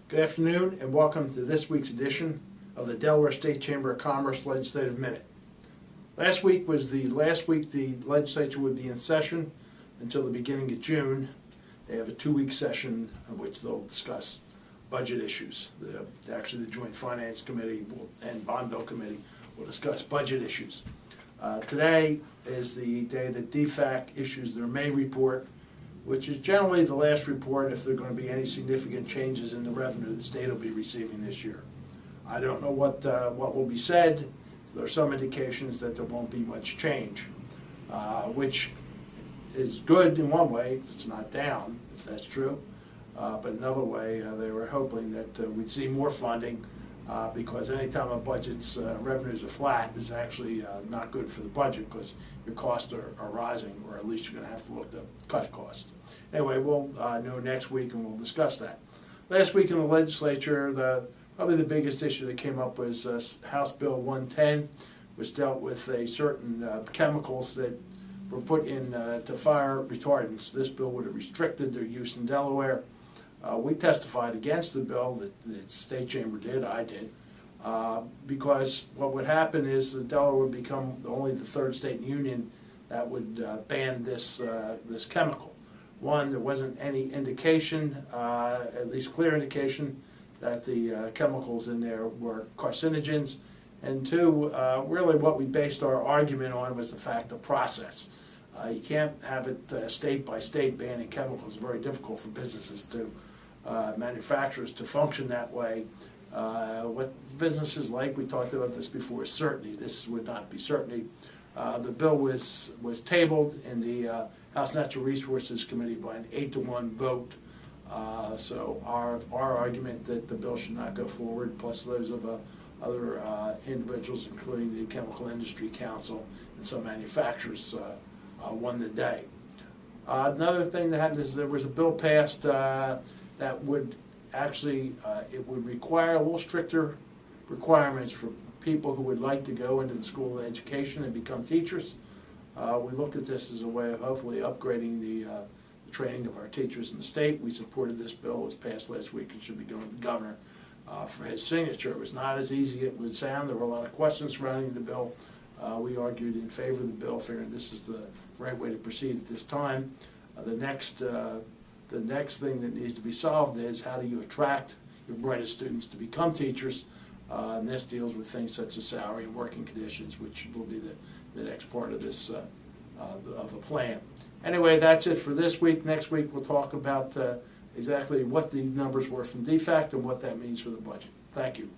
Good afternoon and welcome to this week's edition of the Delaware State Chamber of Commerce Legislative Minute. Last week was the last week the legislature would be in session until the beginning of June. They have a 2-week session in which they'll discuss budget issues. Actually, the Joint Finance Committee and Bond Bill Committee will discuss budget issues. Today is the day that DFAC issues their May report, which is generally the last report if there are going to be any significant changes in the revenue the state will be receiving this year. I don't know what will be said. There are some indications that there won't be much change, which is good in one way. It's not down, if that's true. But another way, they were hoping that we'd see more funding because anytime a budget's revenues are flat is actually not good for the budget because your costs are rising, or at least you're going to have to look to cut costs. Anyway, we'll know next week and we'll discuss that. Last week in the legislature, probably the biggest issue that came up was House Bill 110, which dealt with certain chemicals that were put in to fire retardants. This bill would have restricted their use in Delaware. We testified against the bill, the state chamber did, I did, because what would happen is that Delaware would become only the third state in the union that would ban this chemical. One, there wasn't any indication, at least clear indication, that the chemicals in there were carcinogens. And two, really what we based our argument on was the fact of process. You can't have it state by state banning chemicals. It's very difficult for businesses to, manufacturers to function that way. What businesses like, we talked about this before, is certainty. This would not be certainty. The bill was tabled in the House Natural Resources Committee by an 8-to-1 vote. So our argument that the bill should not go forward, plus those of other individuals, including the Chemical Industry Council and some manufacturers, won the day. Another thing that happened is there was a bill passed that would actually, it would require a little stricter requirements for people who would like to go into the School of Education and become teachers. We look at this as a way of hopefully upgrading the training of our teachers in the state. We supported this bill. It was passed last week and should be going to the governor for his signature. It was not as easy as it would sound. There were a lot of questions surrounding the bill. We argued in favor of the bill, figuring this is the right way to proceed at this time. The next thing that needs to be solved is how do you attract your brightest students to become teachers, and this deals with things such as salary and working conditions, which will be the next part of this of the plan. Anyway, that's it for this week. Next week we'll talk about exactly what the numbers were from DFAC and what that means for the budget. Thank you.